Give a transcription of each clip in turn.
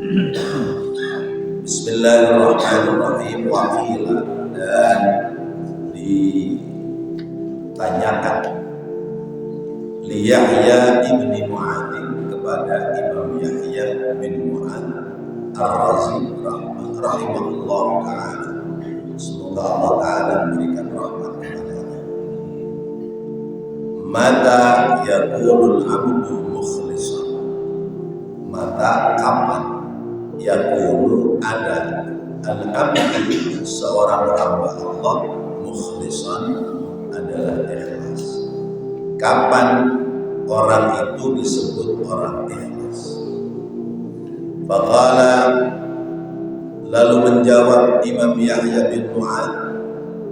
Bismillahirrahmanirrahim. Waqila, dan ditanyakan li Yahya ibni Mu'adz, kepada Imam Yahya bin Mu'adz Ar-Razi rahimahullah ta'ala. Semoga Allah ta'ala memberikan rahmat kepadanya. Mata yakunul abdu mukhlisan, mata kapan yakunu ada al-abdu seorang hamba Allah mukhlisan adalah ikhlas. Kapan orang itu disebut orang ikhlas? Faqala, lalu menjawab Imam Yahya bin Mu'adz,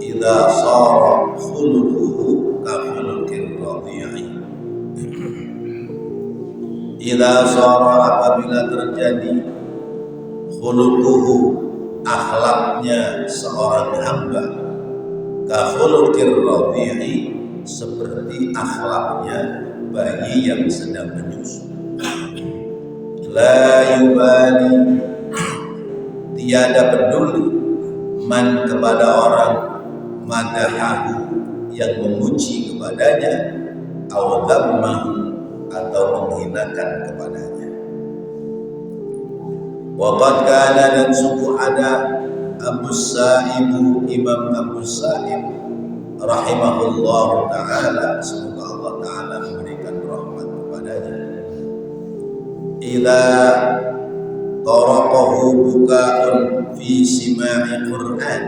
idza shara khuluquhu ka khuluqir radhi'i. Idza shara, apabila terjadi khuluquhu, akhlaknya seorang hamba, ka khuluqir radhi'i, seperti akhlaknya bayi yang sedang menyusu. La yubali, tiada peduli, man kepada orang, madahahu yang memuji kepadanya, aw dhammahu atau menghinakan kepadanya. Wa qad kana, dan sungguh ada, Abu Sa'ib, Imam Abu Sa'ib rahimahullah ta'ala, semoga Allah ta'ala memberikan rahmat kepadanya, idza taraqahu buka'un fi sima'i Qur'an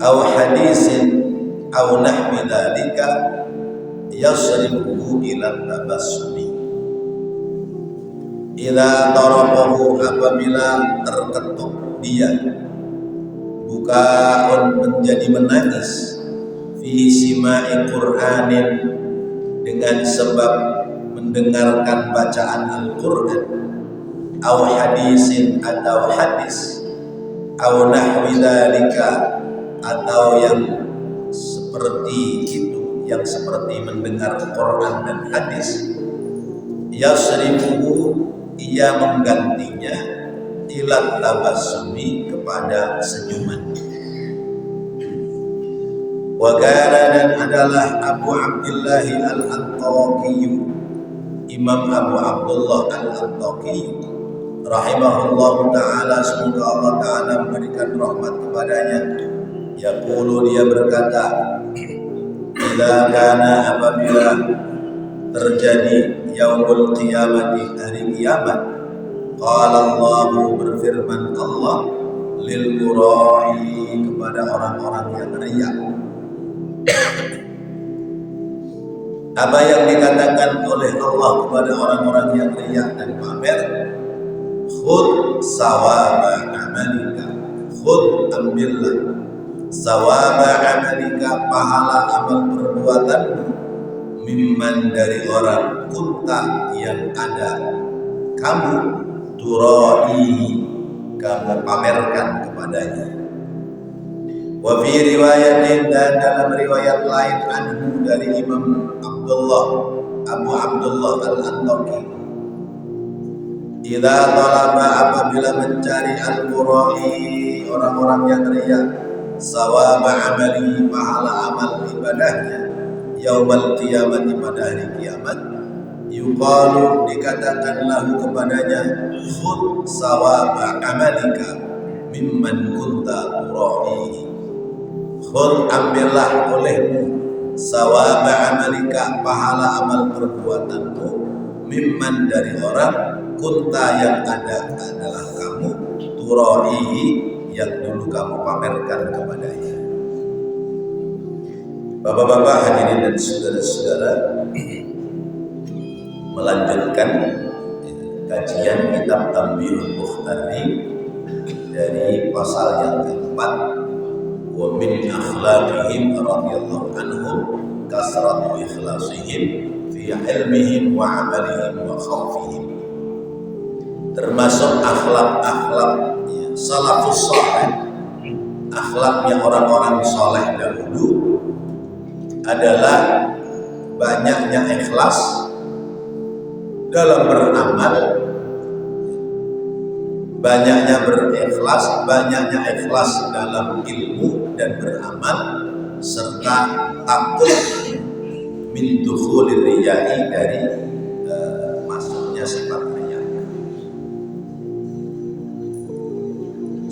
aw hadisin aw nahwi dzalika yasrifuhu ila tabassumi. Idza taraqahu, apabila terketuk dia, bukaun menjadi menangis, fi sima'i Qur'anin, dengan sebab mendengarkan bacaan Al-Qur'an, aw hadisin atau hadis, aw nahwi dzalika atau yang seperti itu, yang seperti mendengar Quran dan hadis, yasrifuhu, ia menggantinya, ila tabassumi, kepada senyuman. Wa kana, dan adalah Abu Abdullah Al-Attaqi, Imam Abu Abdullah Al-Attaqi rahimahullah ta'ala, semoga Allah ta'ala memberikan rahmat kepadanya, yaqulu, dia berkata, idza kana, apabila terjadi yaumul qiyamati, hari kiamat, qala Allah, berfirman Allah, lil qura'i, kepada orang-orang yang riya. Apa yang dikatakan oleh Allah kepada orang-orang yang riya dan pamer? Khudh sawaba amalika, khudh, ambillah, sawaba amalika, pahala amal perbuatanmu, mimman, dari orang, kunta, yang ada kamu, turai, kamu pamerkan kepadanya. Wa fi riwayatin, dan dalam riwayat lain, anhu, dari Imam Abdullah, Abu Abdullah Al-Attaqi, idza talaba, apabila mencari al-qura'i, orang-orang yang riya, sawaba amali, pahala amal ibadahnya, yaumal qiyamati, pada hari kiamat, yuqalu, dikatakan lahu kepadanya, khudh sawaba amalika mimman kunta tura'ihi, khudh, ambillah olehmu, sawaba amalika, pahala amal perbuatanmu, mimman, dari orang, kunta, yang ada adalah kamu, tura'ihi, yang dulu kamu pamerkan kepadanya. Bapak-bapak, hadirin dan saudara-saudara, melanjutkan kajian kitab Tanbihul Mukhtari dari pasal yang keempat, wa min akhlaqihim radhiyallahu anhum kasratu ikhlasihim fi ilmihim wa amalihim wa khawfihim. Termasuk akhlak-akhlak salafus saleh, akhlaknya orang-orang saleh dahulu, adalah banyaknya ikhlas dalam beramal banyaknya berikhlas, banyaknya ikhlas dalam ilmu dan beramal, serta takut min dukhulir riya'i, dari masuknya sifat riya.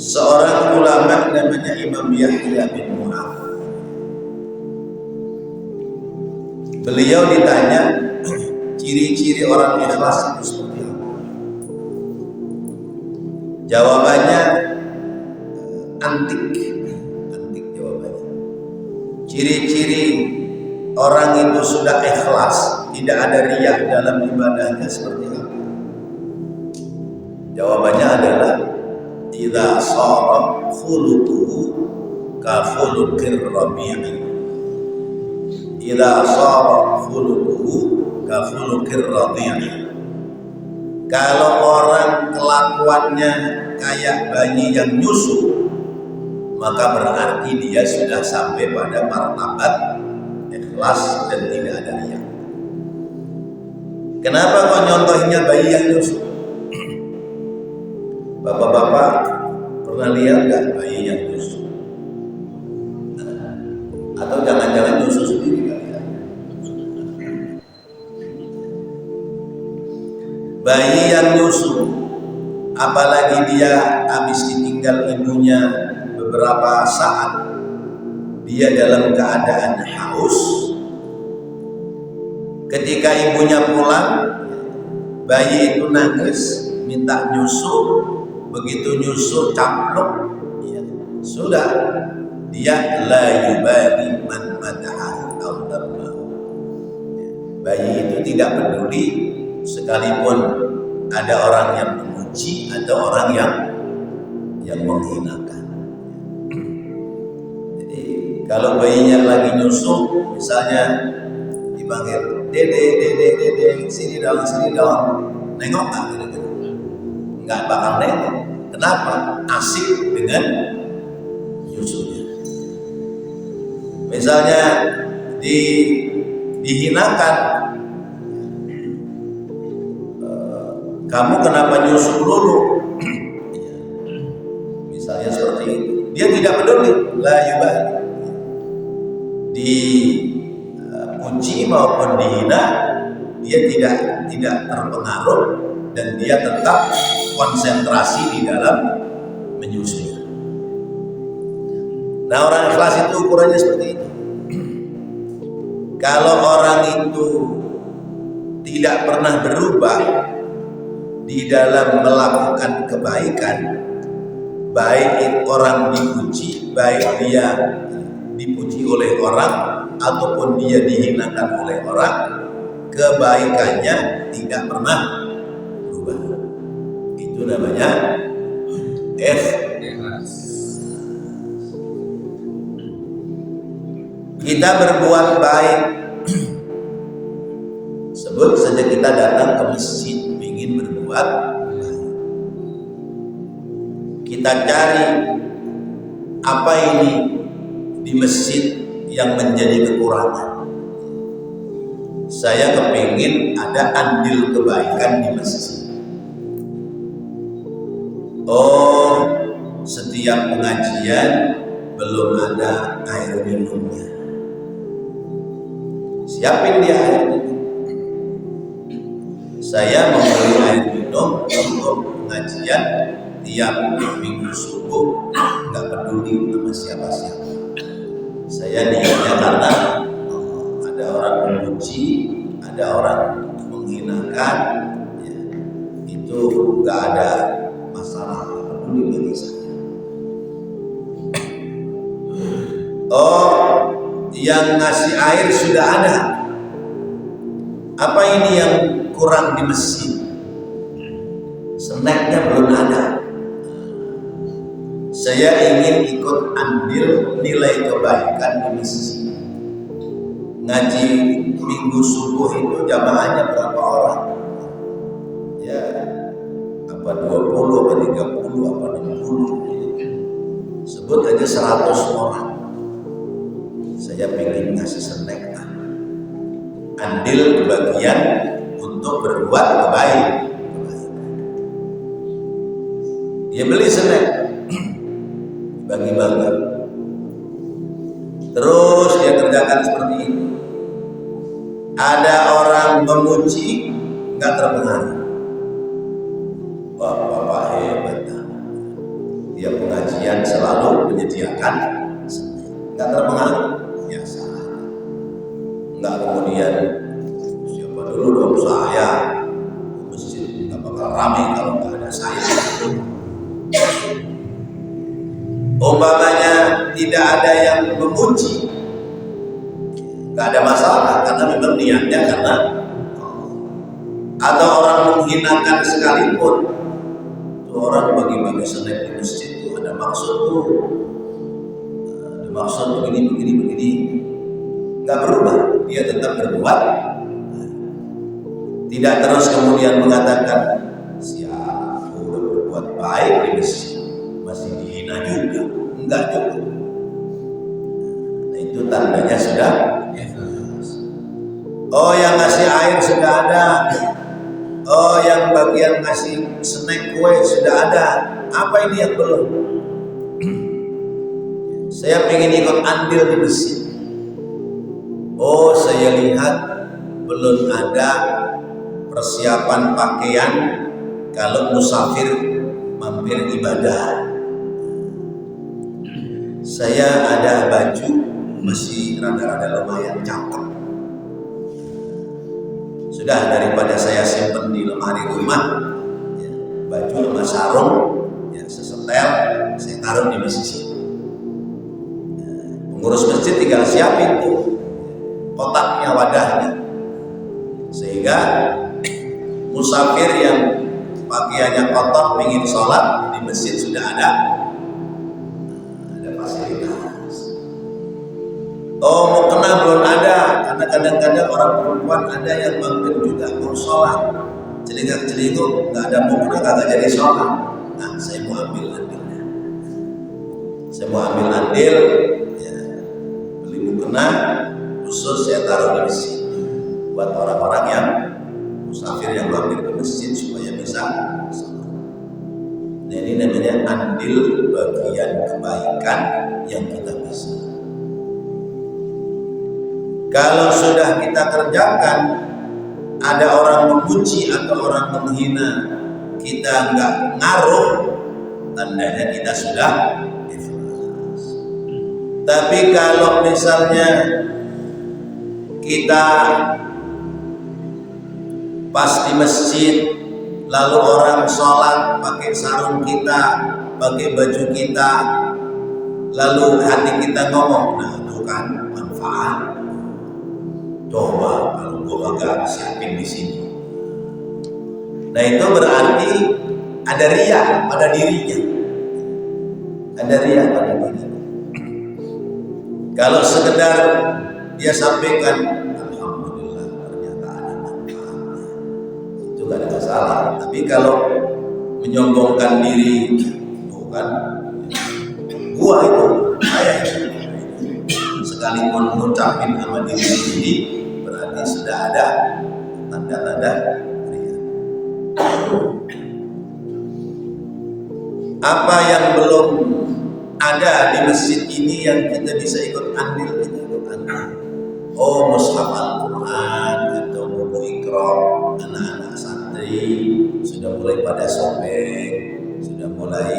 Seorang ulama namanya Imam Yahya bin Mu'adz, beliau ditanya ciri-ciri orang ikhlas itu seperti apa. Jawabannya antik jawabannya. Ciri-ciri orang itu sudah ikhlas, tidak ada riya dalam ibadahnya seperti apa? Jawabannya adalah idza shara khuluquhu ka khuluqir rabi'i. Idza shara khuluquhu ka khuluqir rabi'i. Kalau orang kelakuannya kayak bayi yang nyusu, maka berarti dia sudah sampai pada martabat ikhlas dan tidak ada riya. Kenapa kok nyontohnya bayi yang nyusu? Bapak-bapak pernah lihat nggak bayi yang nyusu? Atau jangan-jangan nyusu sendiri kali ya? Bayi yang nyusu, apalagi dia habis ditinggal ibunya beberapa saat, dia dalam keadaan haus. Ketika ibunya pulang, bayi itu nangis, minta nyusu. Begitu nyusu caplok, ya, sudah dia la yubali man madaha aw dammahu. Bayi itu tidak peduli sekalipun ada orang yang memuji atau orang yang menghinakan. Jadi kalau bayinya lagi nyusu, misalnya dipanggil dede sini dong, nengok nggak gitu? Nggak bakal nengok. Kenapa? Asik dengan nyusunya. Misalnya dihinakan, kamu kenapa nyusu dulu? Misalnya seperti itu, dia tidak peduli, la yubali. Dipuji maupun dihina, dia tidak terpengaruh dan dia tetap konsentrasi di dalam menyusui. Nah, orang ikhlas itu ukurannya seperti itu. Kalau orang itu tidak pernah berubah di dalam melakukan kebaikan, baik orang dipuji, baik dia dipuji oleh orang ataupun dia dihinakan oleh orang, kebaikannya tidak pernah berubah. Itu namanya ikhlas. Kita berbuat baik, sebut saja kita datang ke masjid ingin berbuat baik. Kita cari apa ini di masjid yang menjadi kekurangan. Saya kepingin ada andil kebaikan di masjid. Oh, setiap pengajian belum ada air minumnya. Siapin dia air minum. Saya membeli air minum untuk pengajian tiap minggu subuh, nggak peduli sama siapa-siapa. Saya niatnya karena ada orang memuji, ada orang menghinakan, ya, itu nggak ada masalah, peduli bagi saya. Oh, yang ngasih air sudah ada. Apa ini yang kurang di masjid? Snacknya belum ada. Saya ingin ikut andil nilai kebaikan di masjid. Ngaji minggu subuh itu jamaahnya berapa orang? Ya, apa 20, apa 30, apa 60. Sebut aja 100 orang. Saya ingin ngasih snack, andil bagian untuk berbuat kebaikan. Dia beli snack, bagi-bagi. Terus dia kerjakan seperti itu. Ada orang memuji, nggak terpengaruh. Wah, Bapak hebat. Dia pengajian selalu menyediakan snack, nggak terpengaruh. Biasa. Nggak kemudian siapa dulu dong saya, masjid nggak bakal ramai kalau nggak ada saya. Umpamanya tidak ada yang memuji, nggak ada masalah karena memang niatnya karena atau orang menghinakan sekalipun, tuh orang bagi-bagi snack di masjid itu ada maksud tuh, ada maksud begini, nggak berubah, dia tetap berbuat, tidak terus kemudian mengatakan siapa udah berbuat baik di masjid masih dihina juga, enggak juga. Nah, itu tandanya sudah ikhlas. Oh, yang ngasih air sudah ada. Oh, yang bagian ngasih snack kue sudah ada. Apa ini yang belum? Saya ingin ikut andil di masjid. Oh, saya lihat belum ada persiapan pakaian kalau musafir mampir ibadah. Saya ada baju masih rada-rada lumayan cakep. Sudah, daripada saya simpen di lemari rumah, ya, baju sama sarung, ya, sesetel, saya taruh di masjid. Ya, pengurus masjid tinggal siapin tuh kotaknya, wadahnya, sehingga musafir yang pakaiannya kotor ingin sholat di masjid sudah ada fasilitas. Oh, mau kena belum ada, karena kadang-kadang orang perempuan ada yang mampir juga mau sholat, celingak-celinguk nggak ada mau kena kagak jadi sholat. Nah, saya mau ambil andilnya. Saya mau ambil andil, ya, beli mukena khusus saya taruh di sini buat orang-orang yang musafir yang mampir ke masjid supaya bisa sholat. Nah, ini namanya andil bagian kebaikan yang kita bisa. Kalau sudah kita kerjakan, ada orang memuji atau orang menghina, kita nggak ngaruh, tandanya kita sudah ikhlas. Tapi kalau misalnya kita pas di masjid, lalu orang sholat pakai sarung kita, pakai baju kita, lalu hati kita ngomong, nah itu kan manfaat. Coba kalau gua agak siapin di sini. Nah, itu berarti ada riya pada dirinya. Ada riya pada dirinya. Kalau sekedar dia sampaikan, alhamdulillah ternyata ada manfaatnya, itu gak ada masalah. Tapi kalau menyombongkan diri, tuh kan, gua itu, saya itu, sekalipun ngucapin sama diri sendiri, berarti sudah ada tanda-tanda riya. Apa yang belum ada di masjid ini yang kita bisa ikut andil, kita ikut andil. Oh, mushaf Al-Quran atau buku Iqra, anak-anak santri sudah mulai pada sobek, sudah mulai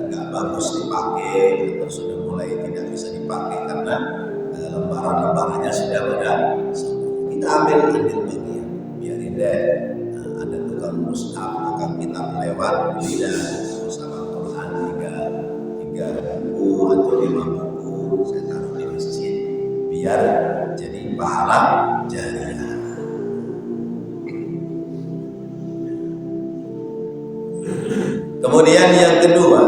nggak bagus dipakai, atau sudah mulai tidak bisa dipakai karena lembaran-lembarannya sudah pada sobek. Kita ambil bagian, biarin deh, ada tukang mushaf, tukang kitab lewat, tidak mushaf Al-Quran 3 buku atau 5 buku saya taruh di masjid biar jadi pahala jariah. Kemudian yang kedua,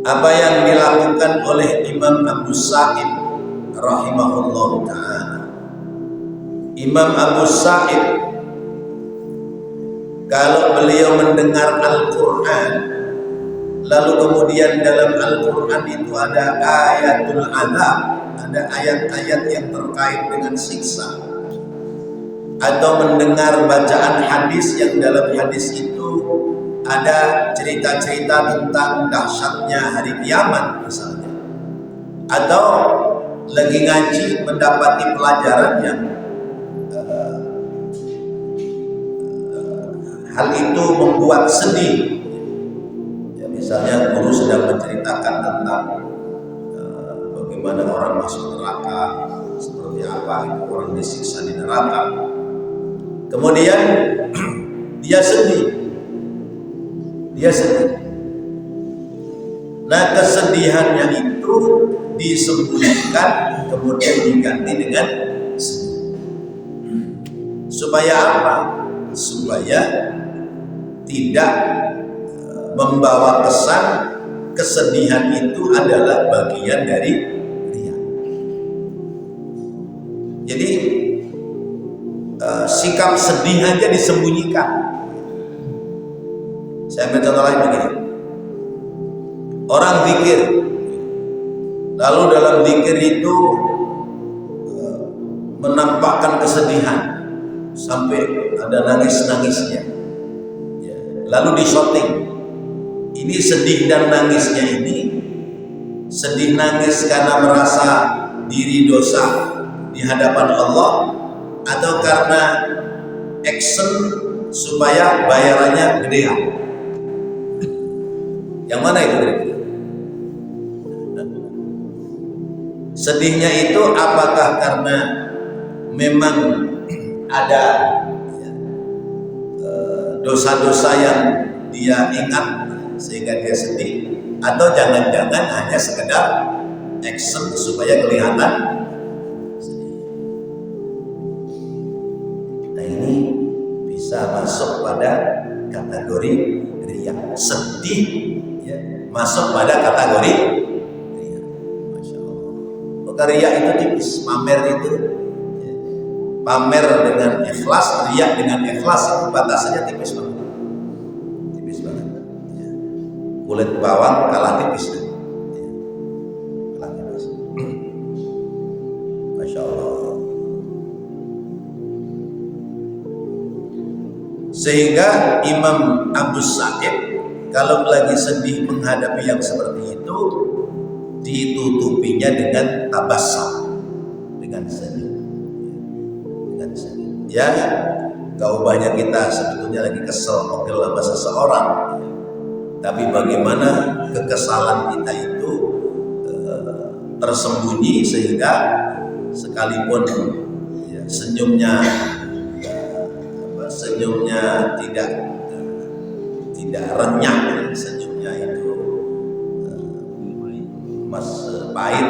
apa yang dilakukan oleh Imam Abu Sa'id rahimahullah ta'ala. Imam Abu Sa'id kalau beliau mendengar Al-Quran, lalu kemudian dalam Al-Quran itu ada ayatul azab, ada ayat-ayat yang terkait dengan siksa, atau mendengar bacaan hadis yang dalam hadis itu ada cerita-cerita tentang dahsyatnya hari kiamat misalnya, atau lagi ngaji mendapati pelajaran yang hal itu membuat sedih. Ya, misalnya guru sedang menceritakan tentang bagaimana orang masuk neraka, seperti apa orang disiksa di neraka. Kemudian dia sedih. Nah, kesedihannya itu disembunyikan kemudian diganti dengan senyum. Supaya apa? Supaya tidak membawa kesan kesedihan itu adalah bagian dari riya. Jadi sikap sedih aja disembunyikan. Saya ambil contoh lain begini. Orang zikir, lalu dalam zikir itu menampakkan kesedihan sampai ada nangis-nangisnya, ya. Lalu di shooting. Ini sedih dan nangisnya ini sedih nangis karena merasa diri dosa di hadapan Allah, atau karena action supaya bayarannya gedean. Yang mana itu? Sedihnya itu apakah karena memang ada dosa-dosa yang dia ingat sehingga dia sedih, atau jangan-jangan hanya sekedar action supaya kelihatan sedih. Nah, ini bisa masuk pada kategori riya. Sedih ya, masuk pada kategori riya. Masya Allah. Maka riya itu tipis, pamer itu ya. Pamer dengan ikhlas, riya dengan ikhlas itu batasannya tipis banget. Tipis banget ya. Kulit bawang kalah tipis ya. Kalah tipis. Masya Allah. Sehingga Imam Abu Sa'id kalau lagi sedih menghadapi yang seperti itu, ditutupinya dengan tabassum, dengan senyum. Dengan senyum. Ya, gak ubahnya kita sebetulnya lagi kesel mobil sama seseorang, tapi bagaimana kekesalan kita itu tersembunyi sehingga sekalipun ya, senyumnya tidak renyah, senyumnya itu pahit,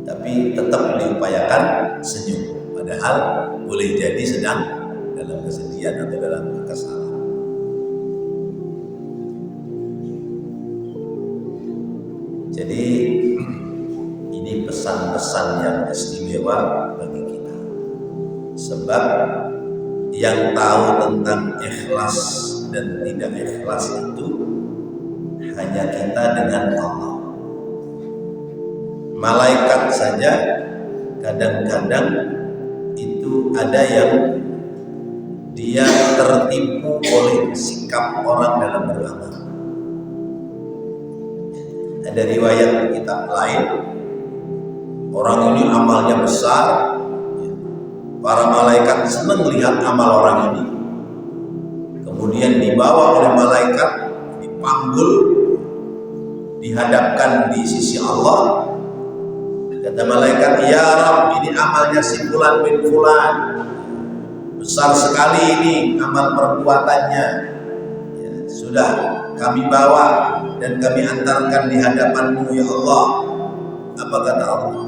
tapi tetap diupayakan senyum, padahal boleh jadi sedang dalam kesedihan atau dalam kekesalan. Jadi ini pesan-pesan yang istimewa bagi kita, sebab yang tahu tentang ikhlas dan tidak ikhlas itu hanya kita dengan Allah. Malaikat saja kadang-kadang itu ada yang dia tertipu oleh sikap orang dalam beramal. Ada riwayat di kitab lain, orang ini amalnya besar, para malaikat senang melihat amal orang ini. Kemudian dibawa oleh malaikat, dipanggul, dihadapkan di sisi Allah. Kata malaikat, ya Rabb, ini amalnya si Fulan bin Fulan, besar sekali ini amal perbuatannya. Ya, sudah kami bawa dan kami antarkan di hadapan-Mu ya Allah. Apa kata Allah?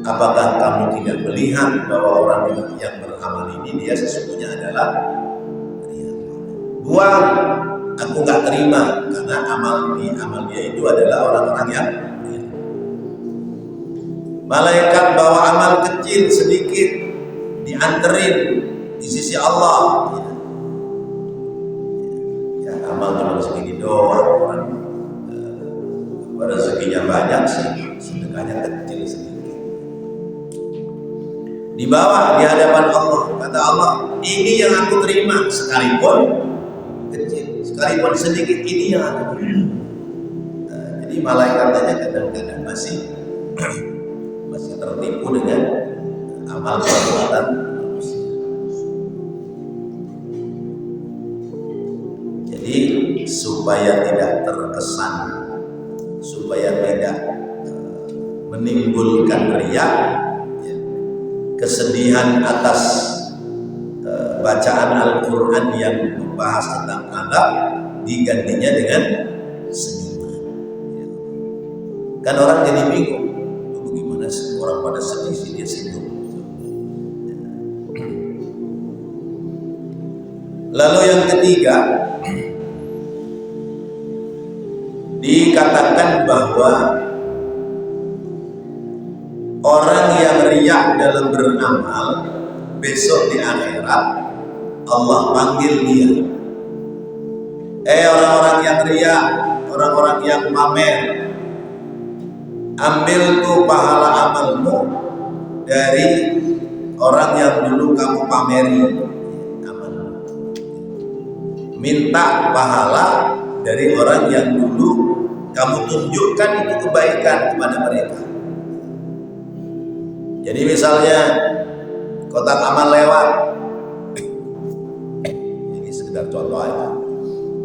Apakah kamu tidak melihat bahwa orang yang beramal ini dia sesungguhnya adalah riya? Buang, aku nggak terima, karena amal dia itu adalah orang-orang yang riya. Malaikat bawa amal kecil sedikit, dianterin di sisi Allah. Ya, amal cuma segini doang, orang rezekinya banyak sih, sedekahnya kecil sedikit. Dibawa di hadapan Allah, kata Allah, ini yang aku terima, sekalipun kecil, sekalipun sedikit, ini yang aku terima. Jadi malaikatnya kadang-kadang masih tertipu dengan amal perbuatan manusia. Jadi supaya tidak terkesan, supaya tidak menimbulkan riya, kesedihan atas bacaan Al-Quran yang membahas tentang adab digantinya dengan senyuman. Kan orang jadi bingung, bagaimana orang pada sedih sih dia senyum. Lalu yang ketiga, dikatakan bahwa orang yang riya dalam beramal, besok di akhirat Allah panggil dia. Orang-orang yang riya, orang-orang yang pamer, ambil tuh pahala amalmu dari orang yang dulu kamu pameri amalmu. Minta pahala dari orang yang dulu kamu tunjukkan itu kebaikan kepada mereka. Jadi misalnya kotak amal lewat, ini sekedar contoh aja.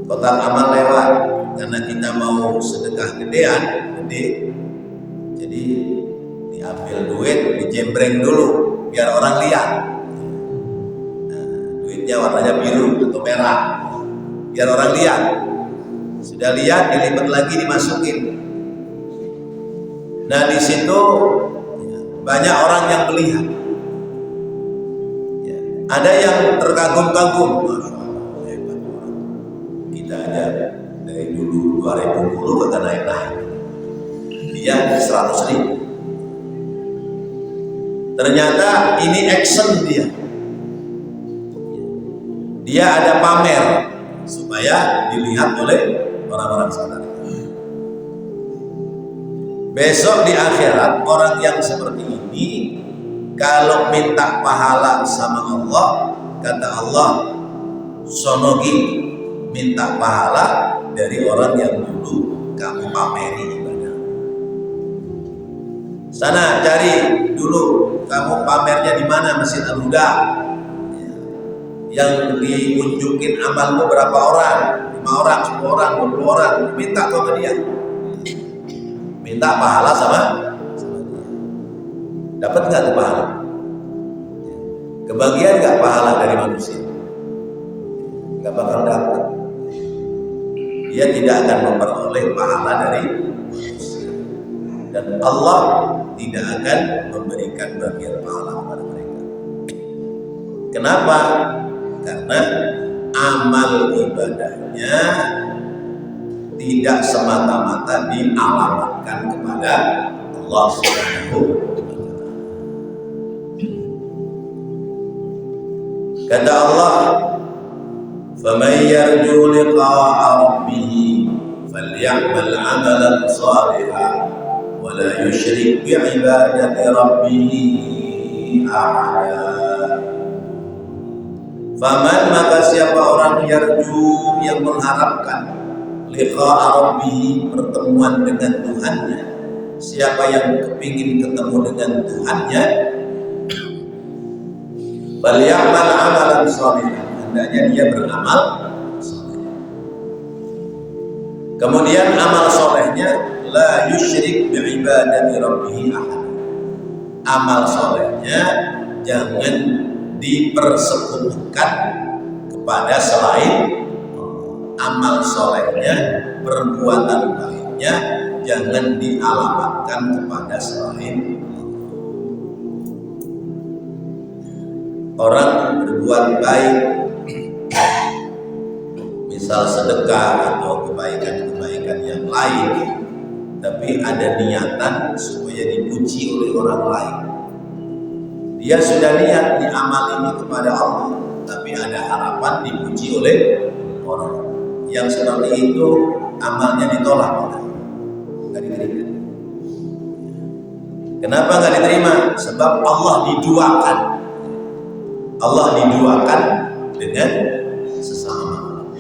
Kotak amal lewat karena kita mau sedekah gede, jadi diambil duit, dijembreng dulu biar orang lihat. Nah, duitnya warnanya biru atau merah, biar orang lihat. Sudah lihat, dilipat lagi, dimasukin. Nah di situ banyak orang yang melihat. Ada yang terkagum-kagum, Masya Allah, hebat orang. Kita aja dari dulu 2010 kagak naik-naik. Dia 100.000. Ternyata ini action dia. Dia ada pamer supaya dilihat oleh orang-orang saudara. Besok di akhirat orang yang seperti ini kalau minta pahala sama Allah, kata Allah, sonogi, minta pahala dari orang yang dulu kamu pameri ibadah. Sana cari dulu kamu pamernya di mana, Masjid Al-Huda. Yang diunjukin amalmu berapa orang? 5 orang, 10 orang, 20 orang. Minta kau ke dia. Minta pahala sama dia. Dapat nggak tuh pahala? Kebagian nggak pahala dari manusia? Nggak bakal dapat. Dia tidak akan memperoleh pahala dari manusia. Dan Allah tidak akan memberikan bagian pahala kepada mereka. Kenapa? Karena amal ibadahnya tidak semata-mata dialamatkan kepada Allah Subhanahu wa taala. Kata Allah, "Faman yarju liqa'a rabbih falyamal 'amalan shalihan wa la yusyrik bi'ibadati rabbih ahada." Faman, maka siapa orang yarju yang mengharapkan liqa'a rabbih, pertemuan dengan Tuhannya, siapa yang kepingin ketemu dengan Tuhannya, falyamal 'amalan shalihan, hendaknya dia beramal saleh. Kemudian amal solehnya la yusyrik bi'ibadati rabbih ahad. Amal solehnya jangan dipersekutukan kepada selain amal solehnya, perbuatan baiknya jangan dialamatkan kepada selain orang. Berbuat baik, misal sedekah atau kebaikan-kebaikan yang lain, tapi ada niatan supaya dipuji oleh orang lain. Dia sudah niat di amal ini kepada Allah, tapi ada harapan dipuji oleh orang. Yang seperti itu amalnya ditolak oleh Allah, nggak diterima. Kenapa nggak diterima? Sebab Allah diduakan. Allah diduakan dengan sesama makhluk.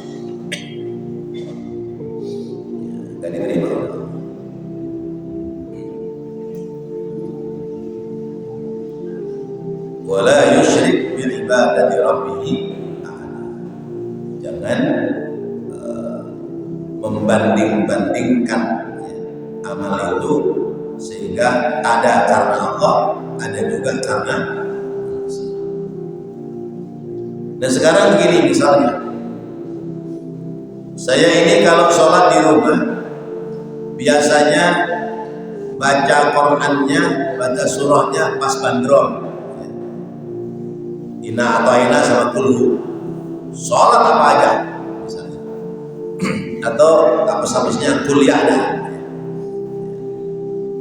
Gak diterima oleh Allah. Wala yusyrik bi ibadati rabbih. Jangan membanding-bandingkan amal itu sehingga ada karena Allah, ada juga karena. Dan sekarang begini misalnya, saya ini kalau sholat di rumah biasanya baca Qur'annya, baca surahnya pas bandrol, Inna ata'ina sama kulhu, sholat apa aja misalnya, atau hapus-hapusnya kuliahnya.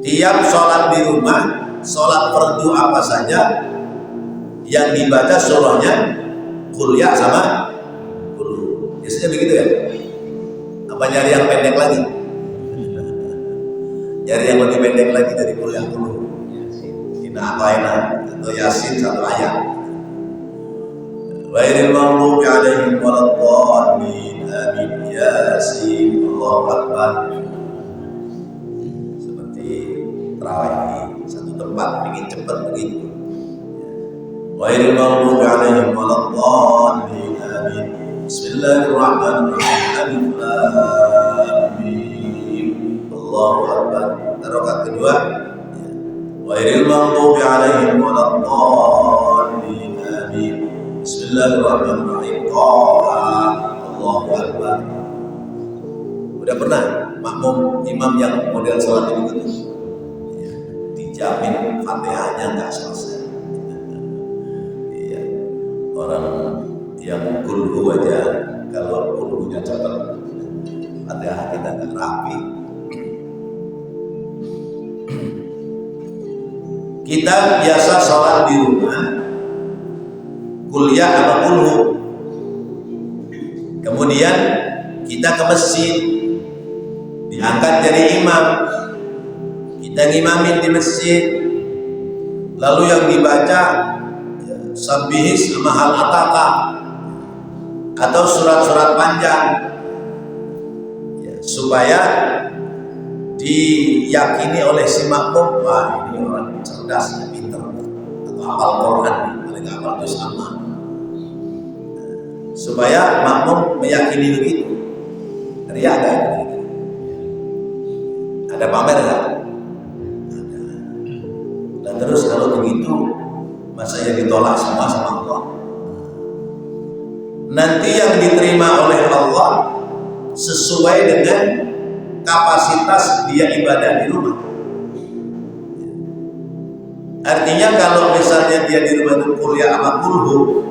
Tiap sholat di rumah, sholat fardu apa saja yang dibaca surahnya kuliah sama kulhu. Biasanya begitu ya? Apa nyari yang pendek lagi? Nyari yang lebih pendek lagi dari kuliah kulhu. Inna ata'ina atau Yasin satu ayat. Ghairil maghdubi 'alaihim waladdallin. Amin. Yasin. Allahu Akbar. Seperti terawih di satu tempat ingin cepat begitu. Ghairil maghdubi 'alaihim waladdallin. Amin. Bismillahirrahmanirrahim. Alif lam mim. Allahu Akbar. Rakaat kedua. Ghairil maghdubi 'alaihim waladdallin. Amin. Bismillahirrahmanirrahim. Allahu Akbar. Udah pernah makmum imam yang model sholat itu ya, dijamin Fatihahnya nggak selesai. Iya. Orang yang kulhu aja, kalau kulhunya cepat, Fatihah kita nggak rapi. Kita biasa sholat di rumah, kuliah atau kulhu. Kemudian kita ke masjid, diangkat jadi imam, kita ngimamin di masjid, lalu yang dibaca ya, Sabbihis sama hal ataka atau surat-surat panjang ya, supaya diyakini oleh si makmum, wah ini orang cerdas, pintar, atau hafal Quran, paling hafal itu sama, supaya makmum meyakini begitu. Ria ada itu. Ada pamer nggak? Ada. Dan terus kalau begitu, masa yang ditolak semua sama Allah? Nanti yang diterima oleh Allah sesuai dengan kapasitas dia ibadah di rumah. Artinya kalau misalnya dia di rumah itu kuliah sama kulhu,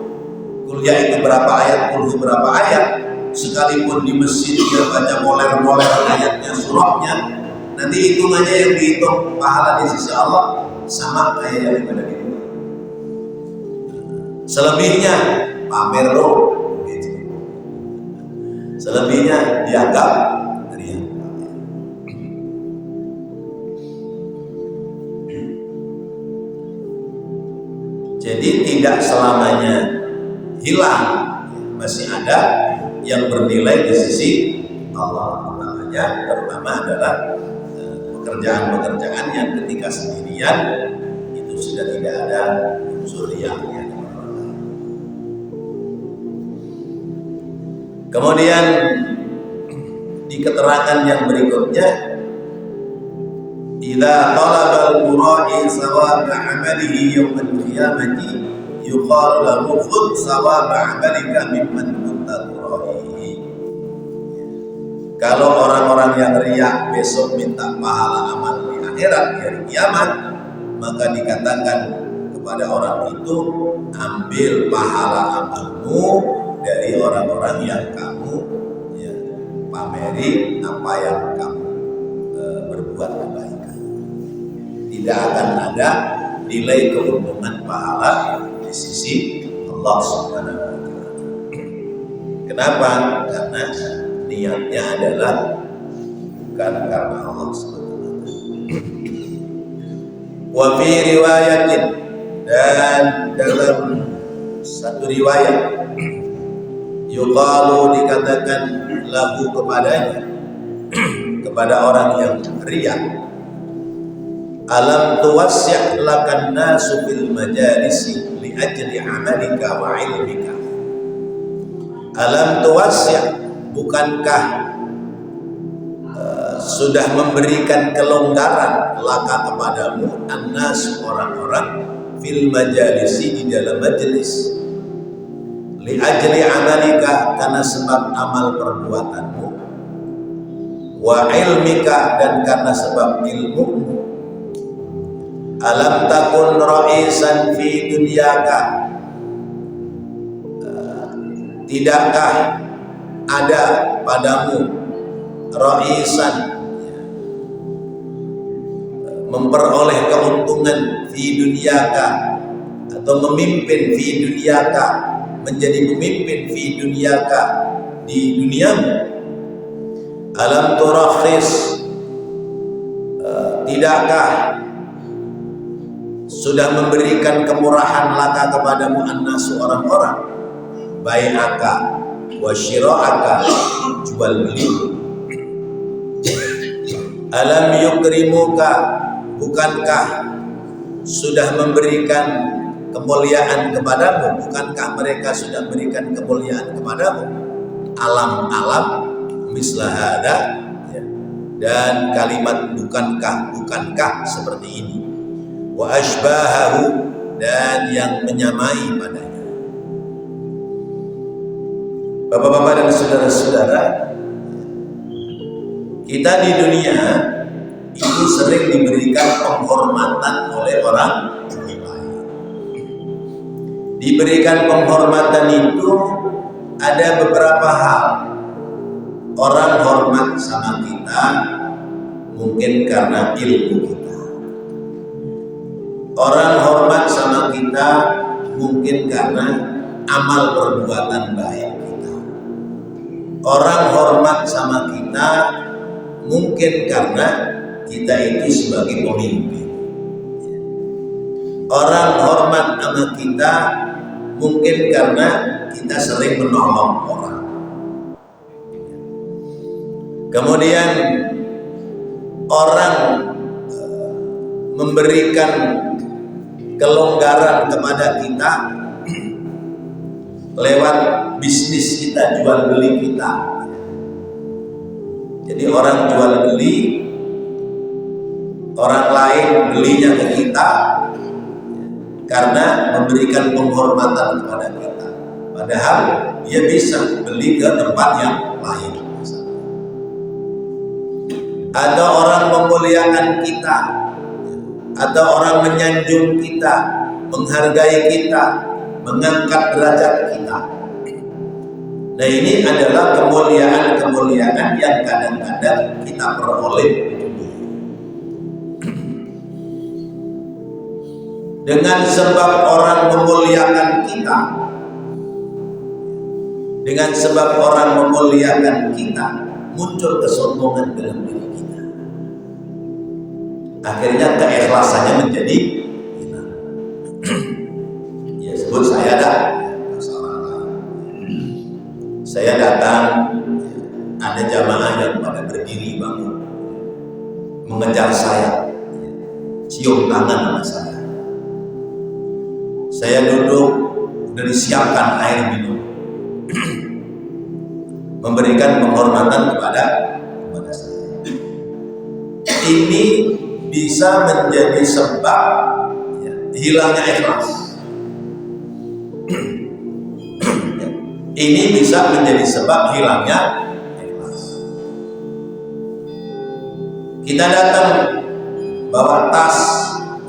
kuliah itu berapa ayat, kulhu berapa ayat, sekalipun di masjid dia baca moler-moler ayatnya, surahnya, nanti hitungannya yang dihitung pahala di sisi Allah sama kayak yang ada di rumah. Selebihnya pamer loh, gitu. Selebihnya dianggap ria. Jadi tidak selamanya hilang, masih ada yang bernilai di sisi Allah. Makanya terutama adalah pekerjaan-pekerjaan yang ketika sendirian itu sudah tidak ada unsur riaknya. Kemudian di keterangan yang berikutnya, idza talaba al-mura'i sawaba 'amalihi yawm al-qiyamati yuqalu lahu khudh sawaba 'amalika mimman kunta tura'ihi. Kalau orang-orang yang riak besok minta pahala amal di akhirat, di hari kiamat, maka dikatakan kepada orang itu, ambil pahala amalmu dari orang-orang yang kamu ya, pameri apa yang kamu berbuat kebaikan. Tidak akan ada nilai keuntungan pahala di sisi Allah Subhanahu wa Ta'ala. Kenapa? Karena niatnya adalah bukan karena Allah Subhanahu wa Ta'ala. Wa fi riwayatin, dan dalam satu riwayat, yuqalu dikatakan lahu kepadanya, kepada orang yang riya, alam tuwassi' lakan nasu fil majalisi li ajli amalika wa ilmika. Alam tuwassi', bukankah sudah memberikan kelonggaran laka kepadamu annas orang-orang fil majalisi di dalam majelis li ajli amalika karena sebab amal perbuatanmu wa ilmika dan karena sebab ilmumu. Alam takun ra'isan fi dunyaka, tidakkah ada padamu ra'isan, memperoleh keuntungan fi dunyaka, atau memimpin fi dunyaka, menjadi pemimpin fi dunyaka, di duniamu. Alam turakhis, tidakkah sudah memberikan kemurahan laka kepadamu annasu orang-orang, bai'aka wa syira'aka, jual beli. Alam yukrimuka, bukankah sudah memberikan kemuliaan kepadamu, bukankah mereka sudah memberikan kemuliaan kepadamu? Alam-alam mislahada, ya. Dan kalimat bukankah seperti ini, wa ashbahahu, dan yang menyamai padanya. Bapak-bapak dan saudara-saudara, kita di dunia itu sering diberikan penghormatan oleh orang lain. Diberikan penghormatan itu ada beberapa hal. Orang hormat sama kita mungkin karena ilmu kita. Orang hormat sama kita mungkin karena amal perbuatan baik kita. Orang hormat sama kita mungkin karena kita itu sebagai pemimpin. Orang hormat sama kita mungkin karena kita sering menolong orang. Kemudian orang memberikan kelonggaran kepada kita lewat bisnis kita, jual beli kita. Jadi orang jual beli, orang lain belinya ke kita karena memberikan penghormatan kepada kita. Padahal dia bisa beli ke tempat yang lain. Ada orang memuliakan kita, ada orang menyanjung kita, menghargai kita, mengangkat derajat kita. Nah, ini adalah kemuliaan-kemuliaan yang kadang-kadang kita peroleh di dunia. Dengan sebab orang memuliakan kita, dengan sebab orang memuliakan kita, muncul kesombongan dalam diri kita. Akhirnya keikhlasannya menjadi hilang. Ya, sebut saya dah. Saya datang, ada jamaah yang pada berdiri bangun, mengejar saya, cium tangan sama saya. Saya duduk, sudah disiapkan air minum, memberikan penghormatan kepada saya. Ini bisa menjadi sebab hilangnya ikhlas. Ini bisa menjadi sebab hilangnya ikhlas. Kita datang bawa tas,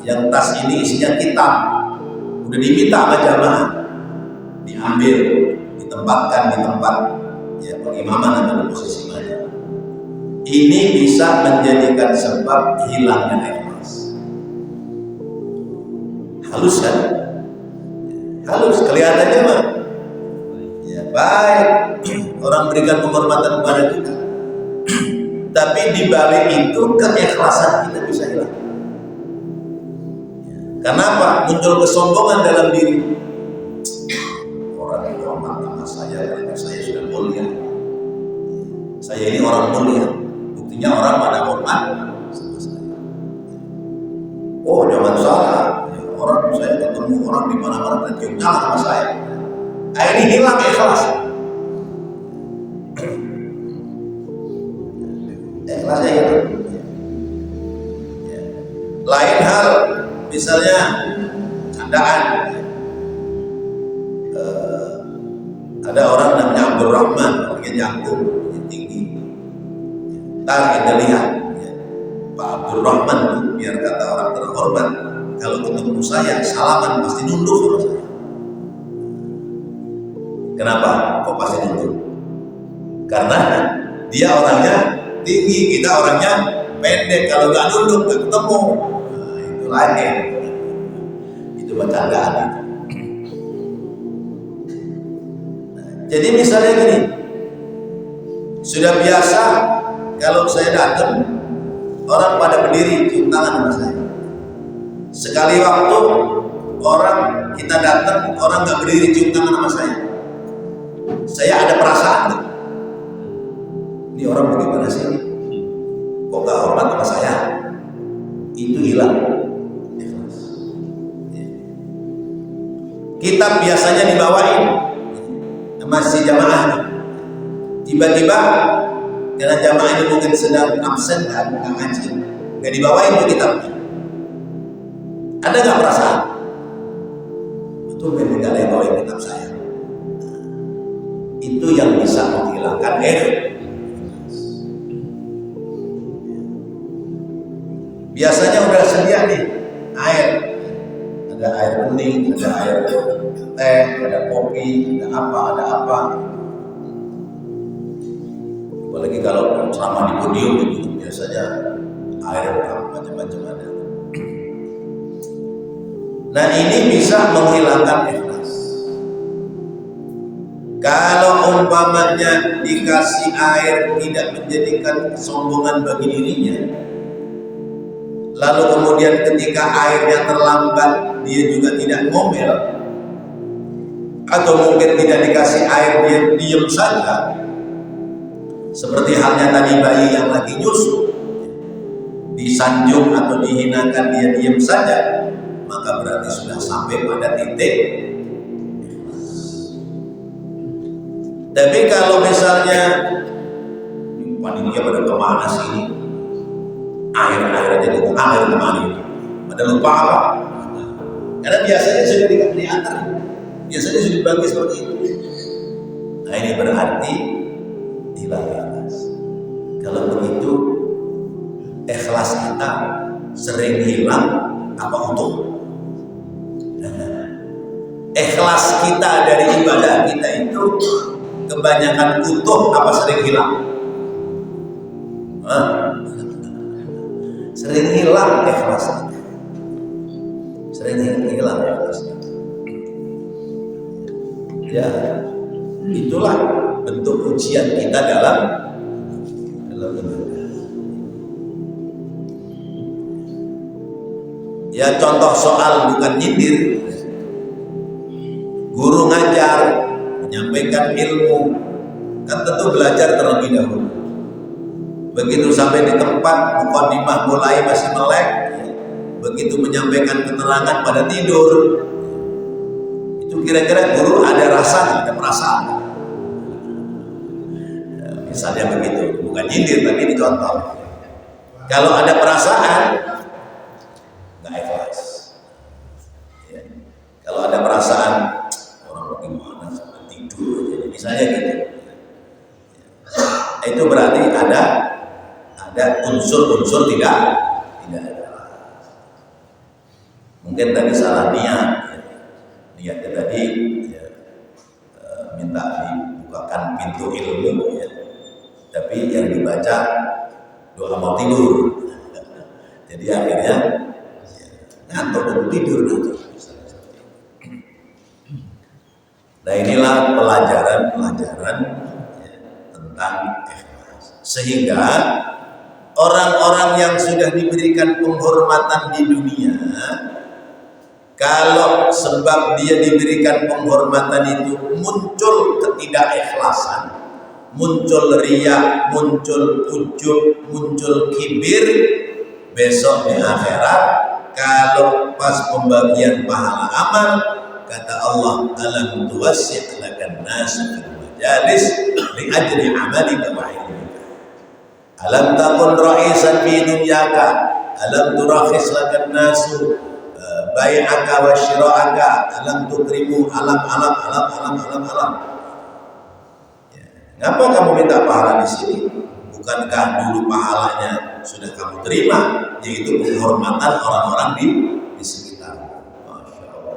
yang tas ini isinya kitab, udah diminta sama jamaah, diambil, ditempatkan di tempat ya pengimaman atau di posisi mana. Ini bisa menjadikan sebab hilangnya ikhlas. Halus kan? Halus, kelihatannya mah ya baik, orang berikan penghormatan kepada kita, tapi di balik itu keikhlasan kita bisa hilang. Kenapa? Muncul kesombongan dalam diri. saya ini orang mulia, buktinya orang pada hormat sama saya. Oh jangan salah, orang saya ketemu orang di mana-mana dan cium tangan sama saya. Nah, ini hilang ikhlas. Ikhlasnya gitu. Lain hal, misalnya candaan. Ada orang namanya Abdurrahman, orangnya jangkung, tinggi. Ntar kita lihat, Pak Abdurrahman tuh, biar kata orang terhormat, kalau ketemu saya salaman pasti nunduk sama saya. Kenapa? Kok pasti nunduk? Karena dia orangnya tinggi, kita orangnya pendek. Kalau nggak nunduk nggak ketemu. Nah, itu lain. Itu bercandaan itu. Jadi misalnya gini, sudah biasa kalau saya datang orang pada berdiri cium tangan sama saya. Sekali waktu orang kita datang orang nggak berdiri cium tangan sama saya ada perasaan nih. Ini orang bagaimana sih? Kok nggak hormat sama saya? Itu hilang. Kitab biasanya dibawain masih jamaah, tiba-tiba karena jamaah ini mungkin sedang absen dan nggak ngaji, nggak dibawain tuh kitabnya. Ada nggak perasaan? Itu memang nggak ada yang bawain kitab saya. Itu yang bisa menghilangkan Biasanya udah sedia nih air, ada air bening, ada air teh, ada kopi, ada apa. Apalagi kalau selama di podium itu biasanya air macam-macam ada. Nah ini bisa menghilangkan ikhlas. Kalau umpamanya dikasih air tidak menjadikan kesombongan bagi dirinya, lalu kemudian ketika airnya terlambat dia juga tidak ngomel, atau mungkin tidak dikasih air dia diam saja, seperti halnya tadi bayi yang lagi nyusu, disanjung atau dihinakan dia diam saja, maka berarti sudah sampai pada titik. Tapi kalau misalnya panitia pada kemana sih ini, air aja gitu, air kemana ini, pada lupa apa? Karena biasanya sudah diantar, biasanya sudah dibagi seperti itu. Nah ini berarti hilang ikhlas. Kalau begitu ikhlas kita sering hilang apa utuh? Ikhlas kita dari ibadah kita itu kebanyakan utuh apa sering hilang? Sering hilang ikhlas kita. Sering hilang ikhlas kita. Ya, itulah bentuk ujian kita dalam ibadah. Ya contoh soal bukan nyindir. Guru ngajar, menyampaikan ilmu, kan tentu belajar terlebih dahulu. Begitu sampai di tempat mukadimah mulai masih melek, begitu menyampaikan keterangan pada tidur. Itu kira-kira guru ada rasa, ada perasaan. Ya, misalnya begitu, bukan nyindir tapi ini contoh. Kalau ada perasaan, nggak ikhlas. Ya. Kalau ada perasaan, orang bagaimana sampai tidur aja, misalnya gitu. Ya. Itu berarti ada unsur-unsur tidak ada. Mungkin tadi salah niat. Niatnya tadi ya, minta dibukakan pintu ilmu ya. Tapi yang dibaca doa mau tidur. Jadi akhirnya ya, ngantuk dan tidur nanti. Nah inilah pelajaran ya, tentang ikhlas. Sehingga orang-orang yang sudah diberikan penghormatan di dunia, kalau sebab dia diberikan penghormatan itu muncul ketidakikhlasan, muncul riya, muncul ujub, muncul kibir, besok di akhirat kalau pas pembagian pahala amal, kata Allah, alam tuwassi' lakan nas fil majalis li ajri amalika wa ilmika. Alam takun ra'isan fi dunyaka, alam turakhis lakan nasu bai'aka wa syira'aka, alam tukrimu alam. Ya. Ngapa kamu minta pahala di sini? Bukankah dulu pahalanya sudah kamu terima, yaitu penghormatan orang-orang di sekitar? Masya Allah.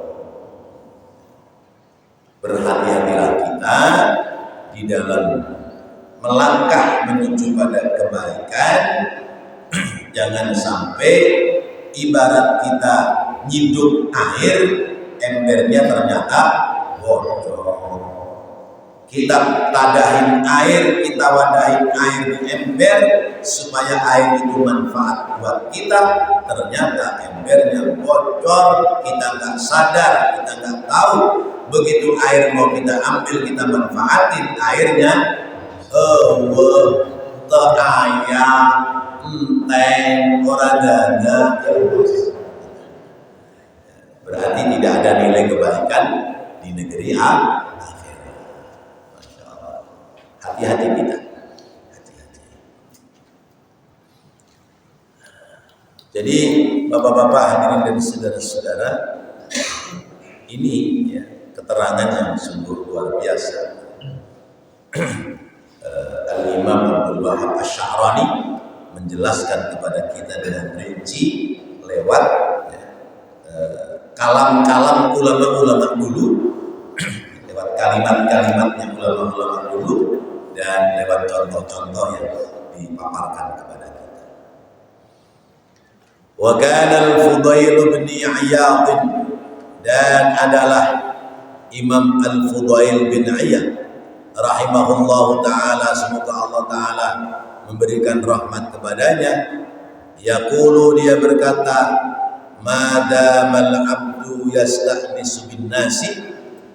Berhati-hatilah kita di dalam melangkah menuju pada kebaikan. Jangan sampai ibarat kita nyidup air, embernya ternyata bocor. Kita tadahin air, kita wadahin air di ember supaya air itu manfaat buat kita, ternyata embernya bocor, kita nggak sadar, kita nggak tahu. Begitu air mau kita ambil, kita manfaatin, airnya ayam, enteng, orang dana. Berarti tidak ada nilai kebaikan di negeri akhirat. Masya Allah. Hati-hati kita. Hati-hati. Jadi bapak-bapak hadirin dan saudara-saudara, ini ya, keterangan yang sungguh luar biasa. Al-Imam Abdul Wahab Asy-Sya'rani menjelaskan kepada kita dengan rinci lewat kalam-kalam ulama-ulama dulu, lewat kalimat-kalimatnya ulama-ulama dulu, dan lewat contoh-contoh yang dipaparkan kepada kita. Wa kana al-Fudail bin Iyad, dan adalah Imam Al-Fudail bin Iyad rahimahullahu ta'ala, semoga Allah ta'ala memberikan rahmat kepadanya. Yaqulu, dia berkata, madamal abdu yasta'nisu bin nasi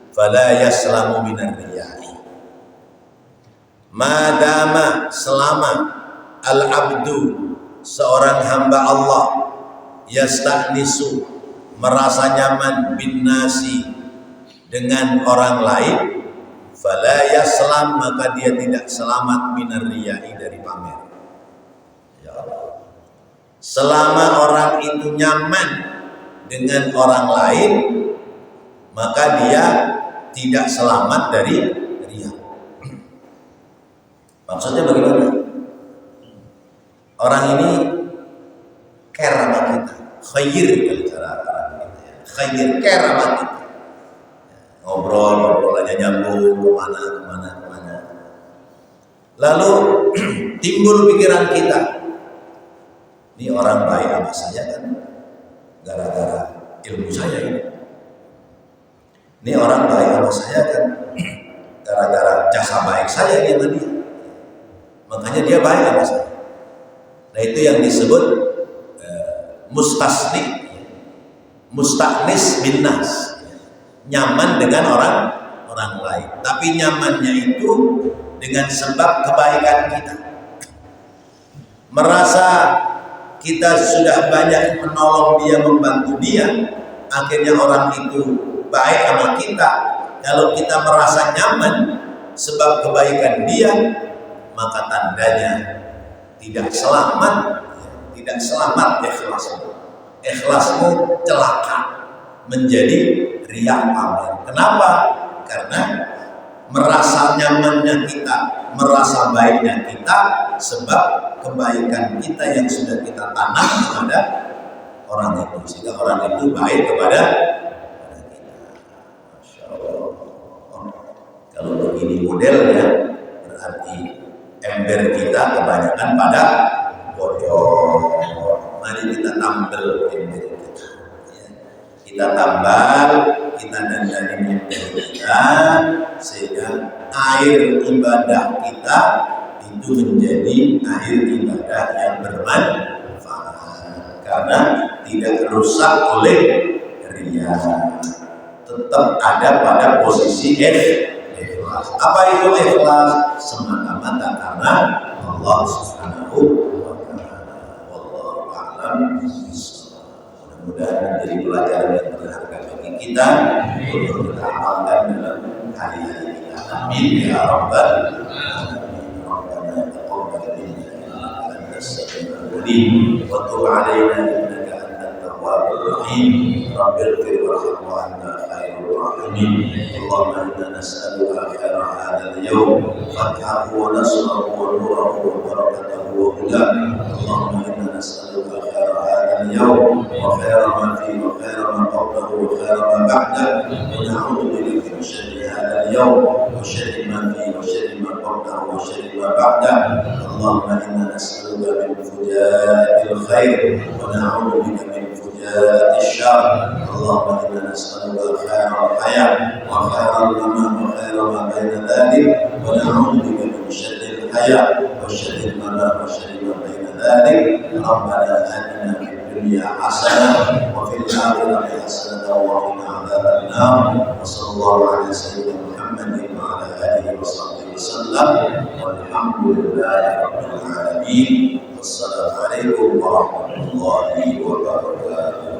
fala yaslamu minar riya'i. Madama, selama al abdu, seorang hamba Allah, yasta'nisu, merasa nyaman, bin nasi, dengan orang lain, fala yaslam, maka dia tidak selamat minar riya'i, dari pamer. Ya Allah. Selama orang itu nyaman dengan orang lain, maka dia tidak selamat dari riya. Maksudnya bagaimana? Orang ini care sama kita, khair kalau cara orang kita ya. Khair, care sama kita. Ngobrol aja nyambung kemana. Lalu timbul pikiran kita, ini orang baik sama saya kan gara-gara ilmu saya ini. Ini orang baik sama saya kan gara-gara jasa baik saya dia sama dia. Makanya dia baik sama saya. Nah, itu yang disebut musta'nis bin nas. Nyaman dengan orang lain, tapi nyamannya itu dengan sebab kebaikan kita. Merasa kita sudah banyak menolong dia, membantu dia, akhirnya orang itu baik sama kita. Kalau kita merasa nyaman sebab kebaikan dia, maka tandanya tidak selamat ikhlasmu celaka, menjadi riya pamer. Kenapa? Karena merasa nyamannya kita, merasa baiknya kita sebab kebaikan kita yang sudah kita tanam kepada orang itu, sehingga orang itu baik kepada kita. Masya Allah. Kalau begini modelnya, berarti ember kita kebanyakan pada bocor. Mari kita tambal ember kita. Kita tambal, kita dandanin ember kita, sehingga air ibadah kita itu menjadi air ibadah yang bermanfaat, karena tidak rusak oleh riya, tetap ada pada posisi ikhlas. Apa itu ikhlas? Semata-mata karena Allah Subhanahu wa taala. Wallahu a'lam bishawab. Mudah-mudahan menjadi pelajaran yang berharga bagi kita untuk kita amalkan dalam hari-hari kita. Amin ya rabbal alamin. Rabbana taqabbal minna innaka antas samiul alim wa tub 'alaina innaka antat tawwabur rahim. Rabbighfir warham wa anta khairur rahimin. Allahumma inna nas'aluka khaira hadzal yawm fathahu wa nasrahu wa nurahu wa barakatahu wa hudahu. Allahumma inna nas'aluka khaira hadzal yawm wa khaira ma fihi wa khaira ma qablahu wa khaira ma ba'dahu wa na'udzu bika min syarri hadzal yawm wa syarri ma fihi wa syarri ma qablahu wa syarri ma ba'dahu. Allahumma inna nas'aluka min fujaa'il khair wa na'udzu bika min fujaa'il syarr. Allahumma inna nas'aluka khairal hayat wa khairal mamat wa khaira ma baina dhalik wa na'udzu bika min syarril hayat wa syarril mamat wa syarri ma baina dhalik. Rabbana atina fid dunya hasanah wa fil akhirati hasanah wa qina adzabannar. Wa sallallahu ala sayyidina Muhammadin wa ala alihi wa sahbihi wasallam. Walhamdulillahi rabbil alamin. Wassalamu alaikum warahmatullahi wabarakatuh.